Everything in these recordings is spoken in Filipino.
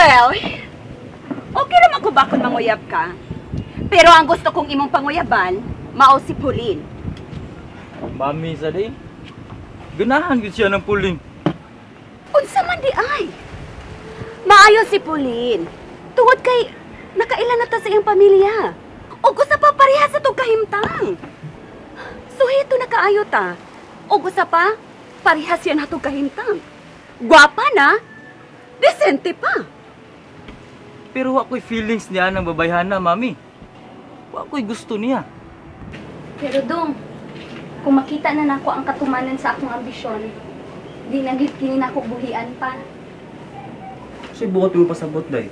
Well, okay naman ko ba kung manguyab ka? Pero ang gusto kong imong panguyaban, mao si Pauline. Mami, sa day. Ganahan yun siya ng Pauline. Unsa man di ay? Maayo si Pauline. Tungod kay nakailan na ta sa iyang pamilya. O gusto pa pareha sa itong kahimtang. Suhito na kaayo ta. O gusto pa, parehas yan na itong kahimtang. Gwapa na, desente pa. Pero ako'y feelings niya ng babayhana, Mami. Ako'y gusto niya. Pero Dong, kung makita na nako ang katumanan sa akong ambisyon, di naglit kini nako buhian pa. Kasi bukat mo pasabot, day.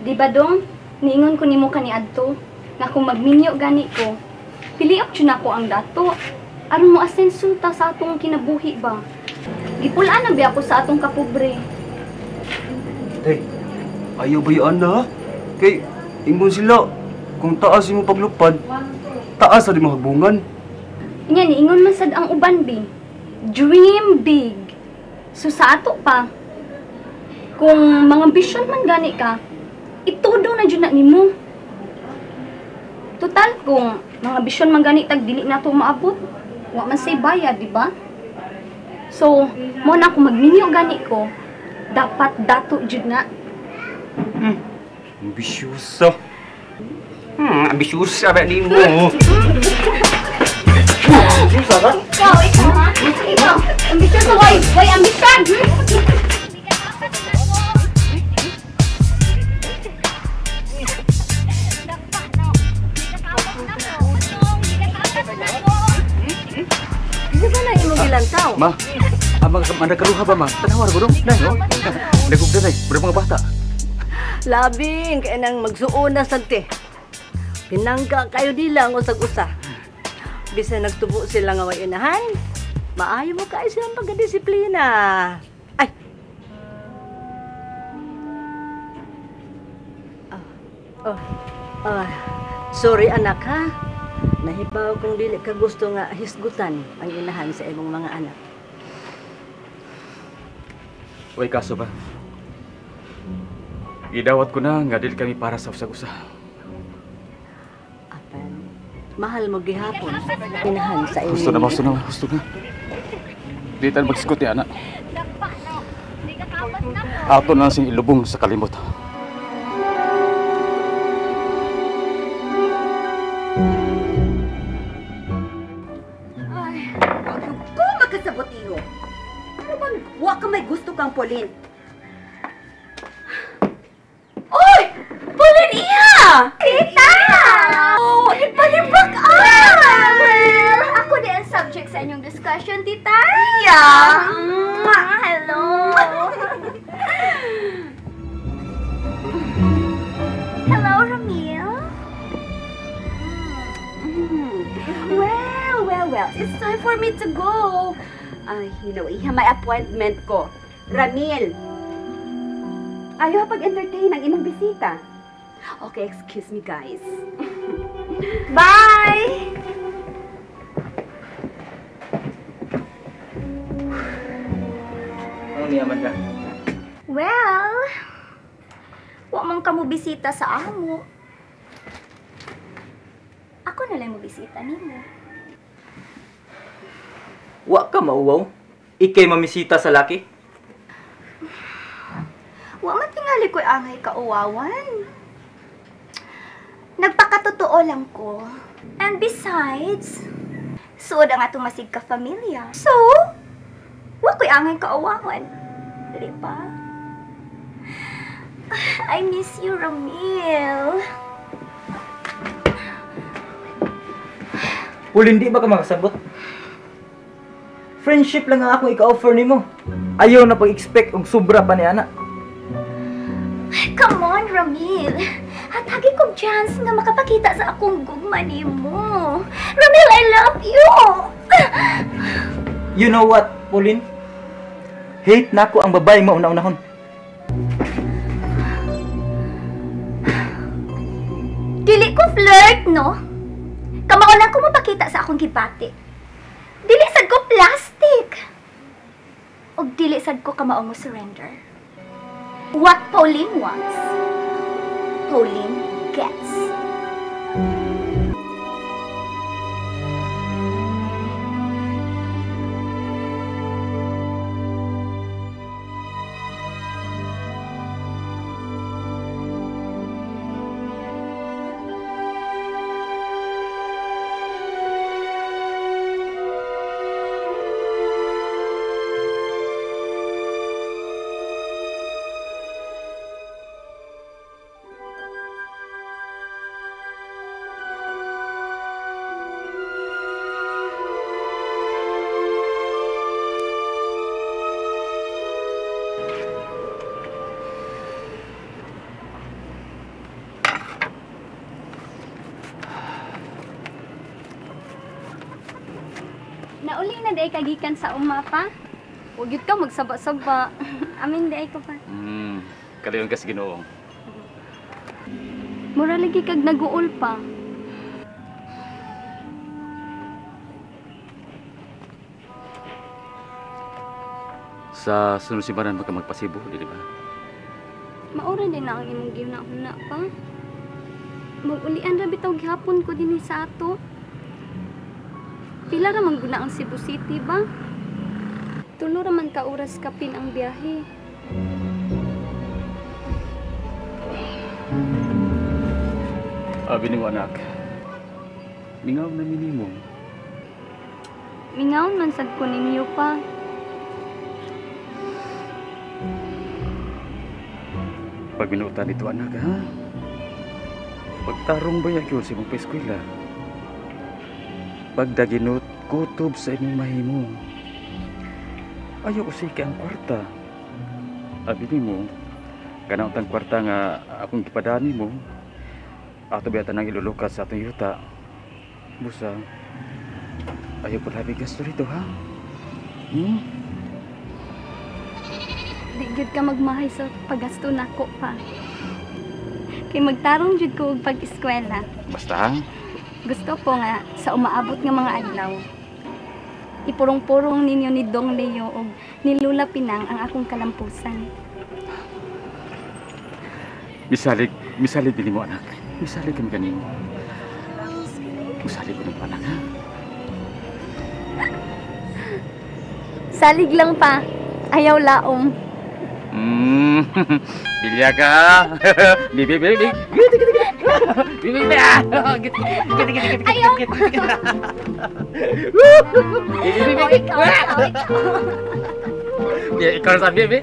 Di ba Dong, niingon ko nimo kaniadto nga kung magminyo gani ko, piliok jud nako ang dato. Aron mo asenso ta sa atong kinabuhi ba? Gipulaan na ba ako sa atong kapobre? Day, ayaw ba yun na? Kay, ingon sila, kung taas mo paglupad, taas sa di mahagbungan. Nya niingon man sad ang uban bi. Dream big. So sa ato pa, kung mga ambisyon man gani ka, itudo na jud na nimo. Total kung mga ambisyon man gani tag dili nato maabot, wa man say bayad, di ba? So, mo na kung magminyo gani ko, dapat dato jud na. Ambisyosa. Ambisyosa ba ni mo? Ambisyosa ka? Ikaw, ha? Ikaw, ambisyon sa way ambisyon! Ano ba na imong gilantaw? Ma, amang karuha ba, ma? Tanawar ko dong. Nay, no? Nagug na, nay. Bro mga bata. Labing kaya nang magsuon na sante. Pinangka kayo nila ang usag-usa. Bisa nagtubo sila nga way inahan, maayo mo kayo silang pagdisiplina. Ay! Sorry anak ha. Nahibaw kung dili ka gusto nga hisgutan ang inahan sa imong mga anak. Uy, kaso ba? Idawat ko na nga dili kami para sa usag-usa. Apan, mahal mo gihapon inahan sa imong... Gusto na. Di tayo magsikot ni anak. Ato na sing ilubong sa kalimot. Ay, wag ko makasabot iyo. Ano bang wa ka may gusto kang Pauline? Oy! Pauline iya! Tita! Oh, ipalibak Ako din ang subject sa inyong discussion, tita. Yeah! Hello! Hello, Ramil. Well, it's time for me to go. Ay, iha may appointment ko. Ramil, ayaw pag-entertain ang imong bisita. Okay, excuse me guys. Bye! Ano ni Amanda? Well, wa man ka mo bisita sa amo. Ako na lang mo bisita nimo. Wa ka mauwaw? Ikay mamisita sa laki? Wa man tingali ko'y angay kauwawan. Nagpakatotoo lang ko. And besides, suod ang atong masig ka familia. So, wa ko'y angay kauwawan. Dili ba? I miss you, Ramil. Pauline, di ba ka makasabot? Friendship lang nga akong ika-offer nimo. Ayaw na pag-expect og sobra pa ni ana. Come on, Ramil. Hatagi kong chance nga makapakita sa akong gugma nimo. Ramil, I love you! You know what, Pauline? Hate na ko ang babae mo una-unahon. Dili ko flirt, no? Kamao ko mapakita sa akong gibati. Dili sad ko plastic. Og dili sad ko kamao mo surrender. What Pauline wants, Pauline gets. Nauli na day kagikan sa umapa. Huwag yun ka magsaba-saba. Amin day ko pa. Kalayon ka sa Ginoo. Mura lagi kag naguol pa. Sa sunod simbahan ka magpasibo, di ba? Maura din na ang imong gihuna-huna pa. Mag-ulian ra bitaw gihapon ko dinhi sa ato. Pila ra man guna ang Cebu City ba? Tulo ra man ka oras kapin ang biyahe. Abi ni mo anak. Mingaw na minimo. Mingawon man sad ko ninyo pa. Pag binutan ito anak ha. Pagtarong ba yakyo sa imong eskwela? Pagdaginot kutob sa imong mahimo. Ayaw usay ka ang kwarta. Abi nimo, kanang tang kwarta nga akong gipadani mo. Ato biyata nang ilulukas sa atong yuta. Busa, ayaw po labi gasto rito ha? Di gyud ka magmahay sa paggasto nako pa. Kay magtarong jud ko og pag-eskwela. Basta, Gusto ko nga sa umaabot nga mga adlaw. Ipurong-purong ninyo ni Dong Leo og ni Lula Pinang ang akong kalampusan. misalig din mo anak. Misalig kami kanino. Misalig ko ng anak ha? Salig lang pa. Ayaw laom. Bilya ka. Bibi. Bibi. Ayaw! Ikaw sa bibi.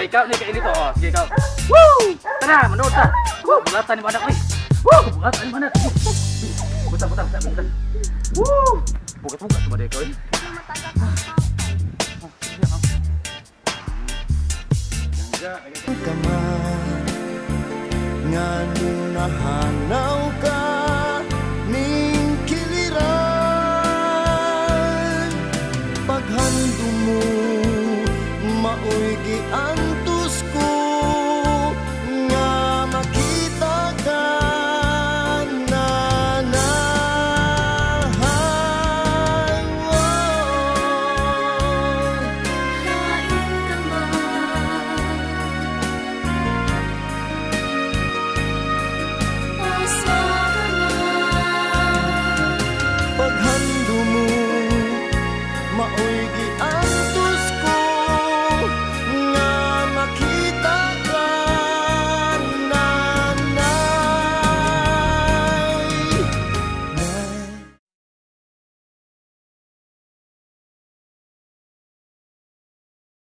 Ikaw ni kainit oh. Sige ikaw. Woo! Tara, manood ta. Bulatan ni anak oi. Woo! Bulatan ni anak. Buta. Woo! Bukat sama dia kau. Nga nung nahanaw